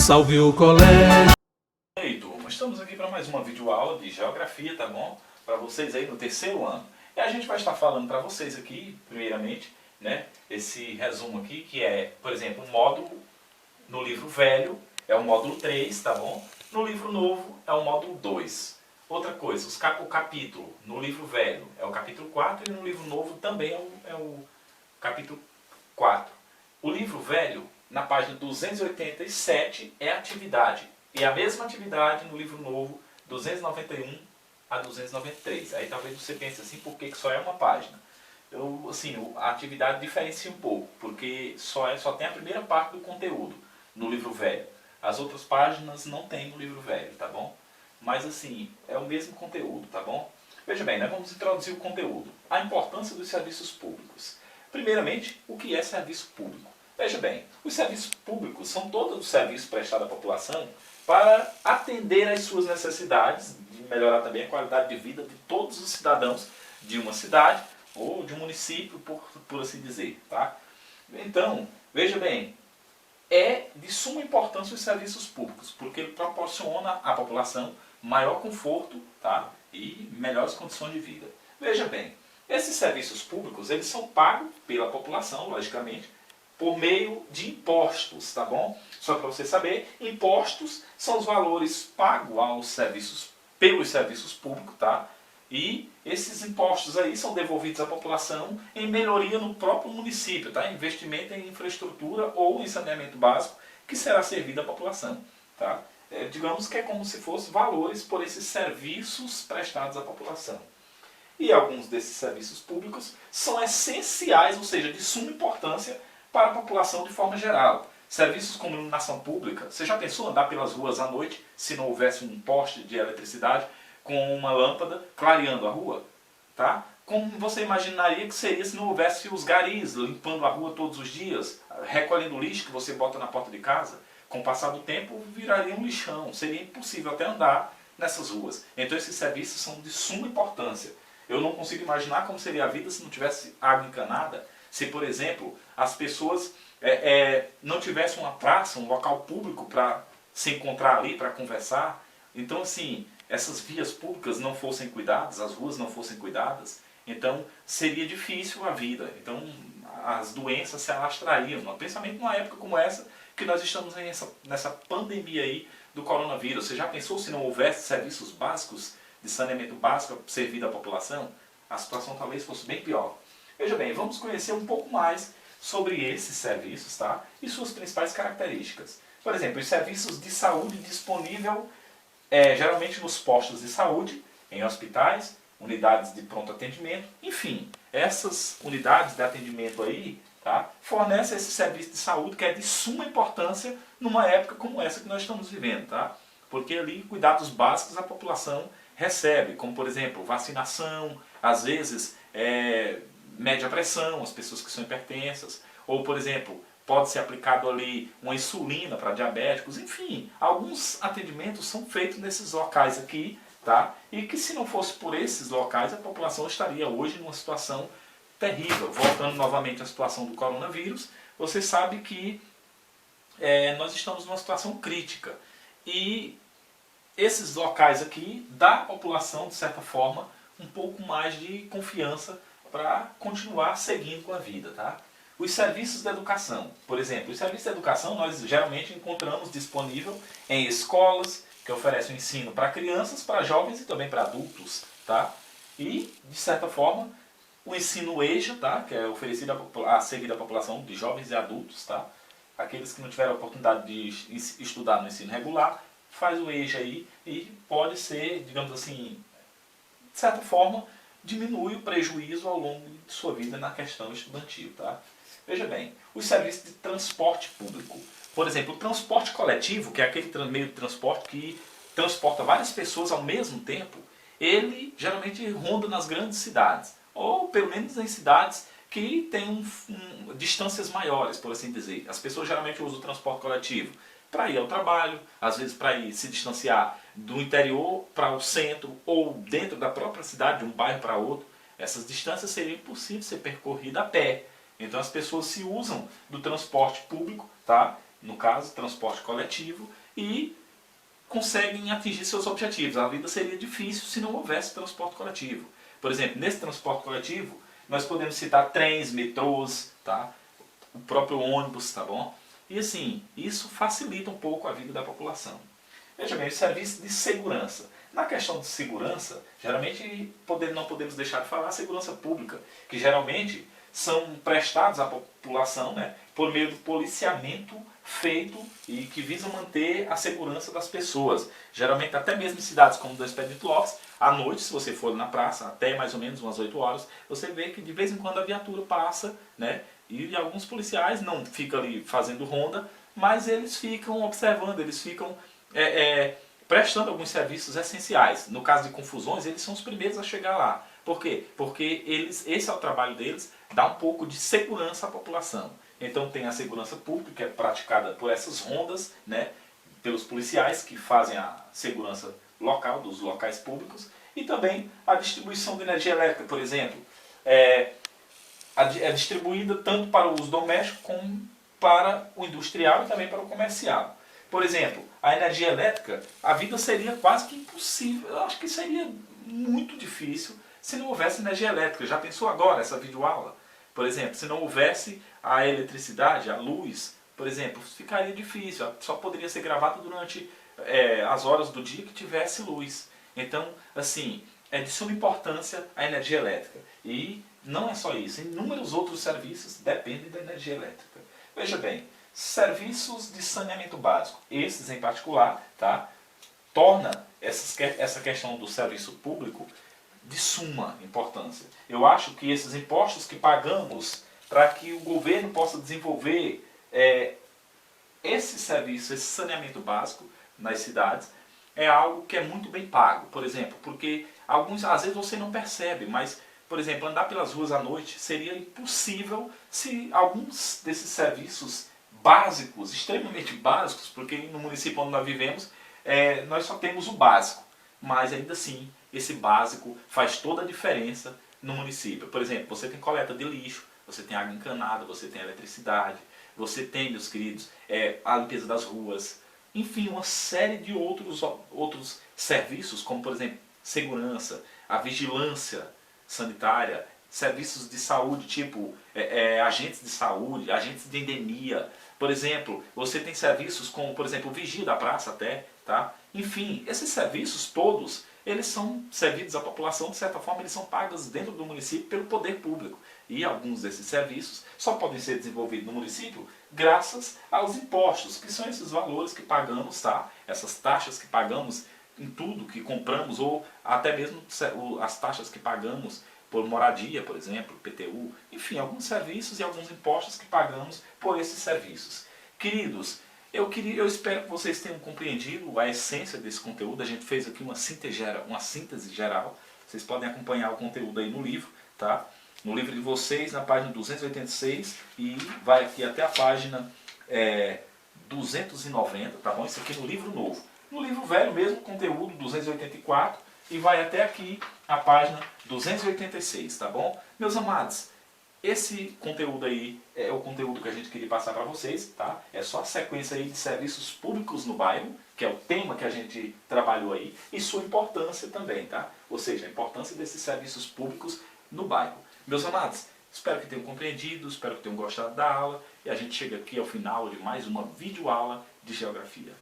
salve o colégio. E aí, turma, estamos aqui para mais uma videoaula de geografia, tá bom? Para vocês aí no terceiro ano. E a gente vai estar falando para vocês aqui, primeiramente, né, esse resumo aqui, que é, por exemplo, um módulo no livro velho é o módulo 3, tá bom? No livro novo é o módulo 2. Outra coisa, o capítulo no livro velho é o capítulo 4 e no livro novo também é o capítulo 4. O livro velho, na página 287, é atividade. E a mesma atividade no livro novo, 291 a 293. Aí talvez você pense assim, por que só é uma página? A atividade diferencia um pouco, porque só tem a primeira parte do conteúdo no livro velho. As outras páginas não tem no livro velho, tá bom? Mas assim, é o mesmo conteúdo, tá bom? Veja bem, nós vamos introduzir o conteúdo. A importância dos serviços públicos. Primeiramente, o que é serviço público? Veja bem, os serviços públicos são todos os serviços prestados à população para atender às suas necessidades, de melhorar também a qualidade de vida de todos os cidadãos de uma cidade ou de um município, por assim dizer. Tá? Então, veja bem, é de suma importância os serviços públicos, porque ele proporciona à população maior conforto, tá? E melhores condições de vida. Veja bem, esses serviços públicos eles são pagos pela população, logicamente, por meio de impostos, tá bom? Só para você saber, impostos são os valores pagos pelos serviços públicos, tá? E esses impostos aí são devolvidos à população em melhoria no próprio município, tá? Investimento em infraestrutura ou em saneamento básico que será servido à população, tá? Digamos que é como se fossem valores por esses serviços prestados à população. E alguns desses serviços públicos são essenciais, ou seja, de suma importância para a população de forma geral. Serviços como iluminação pública. Você já pensou andar pelas ruas à noite se não houvesse um poste de eletricidade com uma lâmpada clareando a rua? Tá? Como você imaginaria que seria se não houvesse os garis limpando a rua todos os dias, recolhendo o lixo que você bota na porta de casa? Com o passar do tempo viraria um lixão, seria impossível até andar nessas ruas. Então esses serviços são de suma importância. Eu não consigo imaginar como seria a vida se não tivesse água encanada. Se, por exemplo, as pessoas não tivessem uma praça, um local público para se encontrar ali, para conversar. Então, assim, essas vias públicas não fossem cuidadas, as ruas não fossem cuidadas, então seria difícil a vida. Então, as doenças se alastrariam. Principalmente numa época como essa, que nós estamos nessa pandemia aí do coronavírus. Você já pensou se não houvesse serviços básicos de saneamento básico servido à população? A situação talvez fosse bem pior. Veja bem, vamos conhecer um pouco mais sobre esses serviços, tá? E suas principais características. Por exemplo, os serviços de saúde disponível geralmente nos postos de saúde, em hospitais, unidades de pronto atendimento, enfim, essas unidades de atendimento aí, tá? Fornecem esse serviço de saúde que é de suma importância numa época como essa que nós estamos vivendo, tá? Porque ali cuidados básicos a população recebe, como por exemplo, vacinação, às vezes mede a pressão, as pessoas que são hipertensas, ou por exemplo, pode ser aplicado ali uma insulina para diabéticos, enfim, alguns atendimentos são feitos nesses locais aqui, tá? E que se não fosse por esses locais, a população estaria hoje numa situação terrível. Voltando novamente à situação do coronavírus, você sabe que nós estamos numa situação crítica. E esses locais aqui dá à população, de certa forma, um pouco mais de confiança para continuar seguindo com a vida, tá? Os serviços de educação. Por exemplo, os serviços de educação nós geralmente encontramos disponível em escolas que oferecem ensino para crianças, para jovens e também para adultos, tá? E, de certa forma, o ensino EJA, tá? Que é oferecido a seguir à população de jovens e adultos, tá? Aqueles que não tiveram a oportunidade de estudar no ensino regular, faz o EJA aí e pode ser, digamos assim, de certa forma, diminui o prejuízo ao longo de sua vida na questão estudantil, tá? Veja bem, os serviços de transporte público. Por exemplo, o transporte coletivo, que é aquele meio de transporte que transporta várias pessoas ao mesmo tempo, ele geralmente ronda nas grandes cidades, ou pelo menos em cidades que têm distâncias maiores, por assim dizer. As pessoas geralmente usam o transporte coletivo para ir ao trabalho, às vezes para ir se distanciar do interior para o centro, ou dentro da própria cidade, de um bairro para outro. Essas distâncias seriam impossíveis de ser percorridas a pé. Então as pessoas se usam do transporte público, tá? no caso, transporte coletivo, e conseguem atingir seus objetivos. A vida seria difícil se não houvesse transporte coletivo. Por exemplo, nesse transporte coletivo, nós podemos citar trens, metrôs, tá? O próprio ônibus, tá bom? E assim, isso facilita um pouco a vida da população. Veja bem, o serviço de segurança. Na questão de segurança, geralmente não podemos deixar de falar a segurança pública, que geralmente são prestados à população, né, por meio do policiamento feito e que visam manter a segurança das pessoas. Geralmente até mesmo em cidades como do Expedito Lopes, à noite, se você for na praça, até mais ou menos umas 8 horas, você vê que de vez em quando a viatura passa, né, e alguns policiais não ficam ali fazendo ronda, mas eles ficam observando, eles ficam prestando alguns serviços essenciais. No caso de confusões, eles são os primeiros a chegar lá. Por quê? Porque esse é o trabalho deles, dar um pouco de segurança à população. Então tem a segurança pública, que é praticada por essas rondas, né, pelos policiais que fazem a segurança local, dos locais públicos, e também a distribuição de energia elétrica, por exemplo, é distribuída tanto para o uso doméstico como para o industrial e também para o comercial. Por exemplo, a energia elétrica, a vida seria quase que impossível, eu acho que seria muito difícil se não houvesse energia elétrica. Já pensou agora essa videoaula? Por exemplo, se não houvesse a eletricidade, a luz, por exemplo, ficaria difícil, só poderia ser gravado durante as horas do dia que tivesse luz. Então, assim, é de suma importância a energia elétrica. E não é só isso, inúmeros outros serviços dependem da energia elétrica. Veja bem, serviços de saneamento básico, esses em particular, tá, torna essa questão do serviço público de suma importância. Eu acho que esses impostos que pagamos para que o governo possa desenvolver esse serviço, esse saneamento básico nas cidades, é algo que é muito bem pago. Por exemplo, porque às vezes você não percebe, mas, por exemplo, andar pelas ruas à noite seria impossível se alguns desses serviços básicos, extremamente básicos, porque no município onde nós vivemos, nós só temos o básico, mas ainda assim, esse básico faz toda a diferença no município. Por exemplo, você tem coleta de lixo, você tem água encanada, você tem eletricidade, você tem, meus queridos, a limpeza das ruas, enfim, uma série de outros serviços, como por exemplo, segurança, a vigilância sanitária, serviços de saúde, tipo agentes de saúde, agentes de endemia. Por exemplo, você tem serviços como, por exemplo, o vigia da praça até, tá? Enfim, esses serviços todos, eles são servidos à população, de certa forma, eles são pagos dentro do município pelo poder público. E alguns desses serviços só podem ser desenvolvidos no município graças aos impostos, que são esses valores que pagamos, tá? Essas taxas que pagamos em tudo que compramos, ou até mesmo as taxas que pagamos por moradia, por exemplo, PTU, enfim, alguns serviços e alguns impostos que pagamos por esses serviços. Queridos, eu espero que vocês tenham compreendido a essência desse conteúdo. A gente fez aqui uma síntese geral. Vocês podem acompanhar o conteúdo aí no livro, tá? No livro de vocês, na página 286, e vai aqui até a página 290, tá bom? Isso aqui no livro novo. No livro velho mesmo, conteúdo 284, e vai até aqui a página 286, tá bom? Meus amados, esse conteúdo aí é o conteúdo que a gente queria passar para vocês, tá? É só a sequência aí de serviços públicos no bairro, que é o tema que a gente trabalhou aí, e sua importância também, tá? Ou seja, a importância desses serviços públicos no bairro. Meus amados, espero que tenham compreendido, espero que tenham gostado da aula, e a gente chega aqui ao final de mais uma videoaula de Geografia.